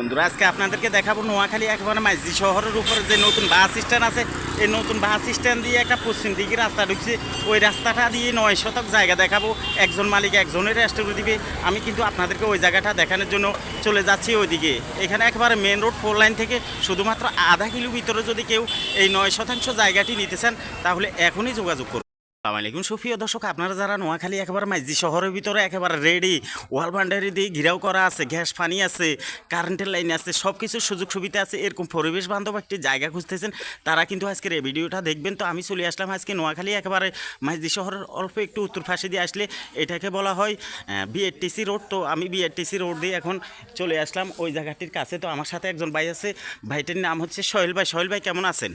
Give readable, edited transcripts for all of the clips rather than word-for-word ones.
বন্ধুরা আজকে আপনাদেরকে দেখাবো নোয়াখালী একেবারে মাইজদি শহরের উপরে যে নতুন বাস স্ট্যান্ড আছে, এই নতুন বাস স্ট্যান্ড দিয়ে একটা পশ্চিম দিকে রাস্তা ঢুকছে। ওই রাস্তাটা দিয়ে 9 শতক জায়গা দেখাবো। একজন মালিক একজনের রেস্ট দিবে। আমি কিন্তু আপনাদেরকে ওই জায়গাটা দেখানোর জন্য চলে যাচ্ছি ওইদিকে। এখানে একেবারে মেন রোড 4 লাইন থেকে শুধুমাত্র আধা কিলো ভিতরে যদি কেউ এই 9 শতাংশ জায়গাটি নিতে চান তাহলে এখনই যোগাযোগ করুন। আসসালামু আলাইকুম সুপ্রিয় দর্শক, আপনারা যারা নোয়াখালী একেবারে মাইজদি শহরের ভিতরে একেবারে রেডি, ওয়াল বাউন্ডারি দিয়ে ঘিরাও করা আছে, গ্যাস পানি আছে, কারেন্টের লাইন আছে, সব কিছুর সুযোগ সুবিধা আছে, এরকম পরিবেশ বান্ধব একটি জায়গা খুঁজতেছেন তারা কিন্তু আজকের এই ভিডিওটা দেখবেন। তো আমি চলে আসলাম আজকে নোয়াখালী একেবারে মাইজদি শহরের অল্প একটু উত্তর পাশে দিয়ে আসলে এটাকে বলা হয় বিএটিসি রোড। তো আমি বিএটিসি রোড দিয়ে এখন চলে আসলাম ওই জায়গাটির কাছে। তো আমার সাথে একজন ভাই আছে, ভাইটির নাম হচ্ছে সোহেল ভাই। সোহেল ভাই কেমন আছেন?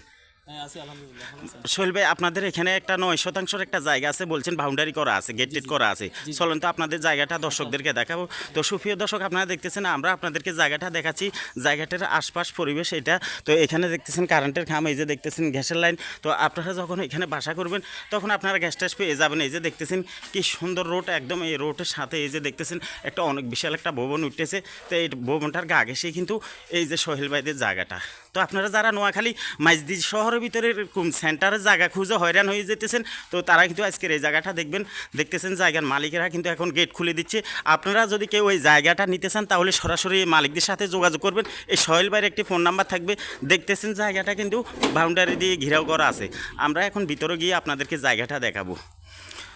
সোহেল ভাই, আপনাদের এখানে একটা 9 শতাংশের একটা জায়গা আছে, বলছেন বাউন্ডারি করা আছে, গেট টেট করা আছে। চলেন তো আপনাদের জায়গাটা দর্শকদেরকে দেখাবো। তো সুপ্রিয় দর্শক, আপনারা দেখতেছেন আমরা আপনাদেরকে জায়গাটা দেখাচ্ছি, জায়গাটার আশপাশ পরিবেশ এটা। তো এখানে দেখতেছেন কারেন্টের খাম, এই যে দেখতেছেন গ্যাসের লাইন। তো আপনারা যখন এখানে বাসা করবেন তখন আপনারা গ্যাস ট্যাস পেয়ে যাবেন। এই যে দেখতেছেন কি সুন্দর রোড, একদম এই রোডের সাথে এই যে দেখতেছেন একটা অনেক বিশাল একটা ভবন উঠতেছে। তো এই ভবনটার গা ঘেঁষেই কিন্তু এই যে সোহেল ভাইদের জায়গাটা। তো আপনারা যারা নোয়াখালী মাইজদি শহরের ভিতরে এরকম সেন্টারের জায়গা খুঁজে হয়রান হয়ে যেতেছেন, তো তারা কিন্তু আজকের এই জায়গাটা দেখবেন। দেখতেছেন জায়গার মালিকেরা কিন্তু এখন গেট খুলে দিচ্ছে। আপনারা যদি কেউ ওই জায়গাটা নিতে চান তাহলে সরাসরি মালিকদের সাথে যোগাযোগ করবেন। এই সোহেল ভাইয়ের একটি ফোন নাম্বার থাকবে। দেখতেছেন জায়গাটা কিন্তু বাউন্ডারি দিয়ে ঘেরাও করা আছে। আমরা এখন ভিতরে গিয়ে আপনাদেরকে জায়গাটা দেখাবো।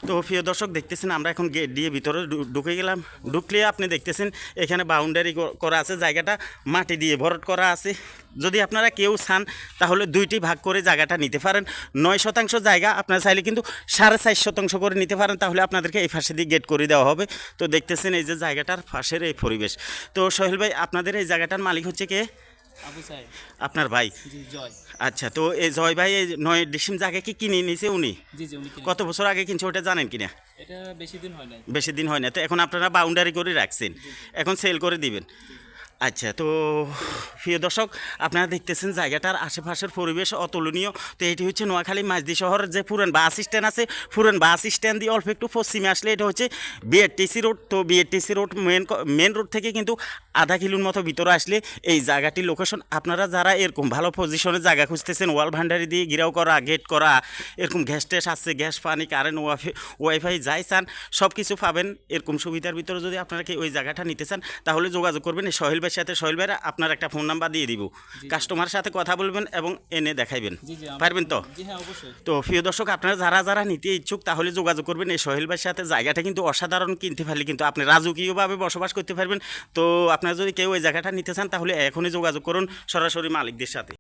তো প্রিয় দর্শক, দেখতেছেন আমরা এখন গেট দিয়ে ভিতরে ঢুকে গেলাম। ঢুকলে আপনি দেখতেছেন এখানে বাউন্ডারি করা আছে, জায়গাটা মাটি দিয়ে ভরাট করা আছে। যদি আপনারা কেউ চান তাহলে 2টি ভাগ করে জায়গাটা নিতে পারেন। 9 শতাংশ জায়গা আপনারা চাইলে কিন্তু 4.5 শতাংশ করে নিতে পারেন, তাহলে আপনাদেরকে এই পাশে দিয়ে গেট করে দেওয়া হবে। তো দেখতেছেন এই যে জায়গাটার পাশের এই পরিবেশ। তো সোহেল ভাই, আপনাদের এই জায়গাটার মালিক হচ্ছে কে? আপনার ভাই? জয়। আচ্ছা, তো এই জয় ভাই এই 9 ডিসিম জায়গা কি কিনে নিয়েছে উনি? উনি কত বছর আগে কিনছে ওটা জানেন কিনা? এটা বেশি দিন হয় নাই। বেশি দিন হয় না। তো এখন আপনারা বাউন্ডারি করে রাখছেন, এখন সেল করে দিবেন। আচ্ছা, তো প্রিয় দর্শক, আপনারা দেখতেছেন জায়গাটার আশেপাশের পরিবেশ অতুলনীয়। তো এটি হচ্ছে নোয়াখালী মাইজদি শহরের যে পুরান বাস স্ট্যান্ড আছে, পুরান বাস স্ট্যান্ড দিয়ে অল্প একটু পশ্চিমে আসলে এটা হচ্ছে বিআরটিসি রোড। তো বিআরটিসি রোড মেন রোড থেকে কিন্তু আধা কিলোর মতো ভিতরে আসলে এই জায়গাটির লোকেশন। আপনারা যারা এরকম ভালো পজিশনে জায়গা খুঁজতেছেন, ওয়াল ভান্ডারি দিয়ে ঘিরাও করা, গেট করা, এরকম গ্যাস ট্যাস আছে, গ্যাস পানি কারেন্ট ওয়াইফাই যাই চান সব কিছু পাবেন এরকম সুবিধার ভিতরে। যদি আপনারা কি ওই জায়গাটা নিতে চান তাহলে যোগাযোগ করবেন এই সোহেল ভাইয়ের সাথে। সোহেল ভাইরা আপনার একটা ফোন নাম্বার দিয়ে দিব, কাস্টমারের সাথে কথা বলবেন এবং এনে দেখাইবেন। পারবেন তো? তো প্রিয় দর্শক, আপনারা যারা যারা নিতে ইচ্ছুক তাহলে যোগাযোগ করবেন এই সোহেল ভাইয়ের সাথে। জায়গাটা কিন্তু অসাধারণ, কিনতে পারলে কিন্তু আপনি রাজকীয়ভাবে বসবাস করতে পারবেন। তো আপনারা যদি কেউ ওই জায়গাটা নিতে চান তাহলে এখনই যোগাযোগ করুন সরাসরি মালিকদের সাথে।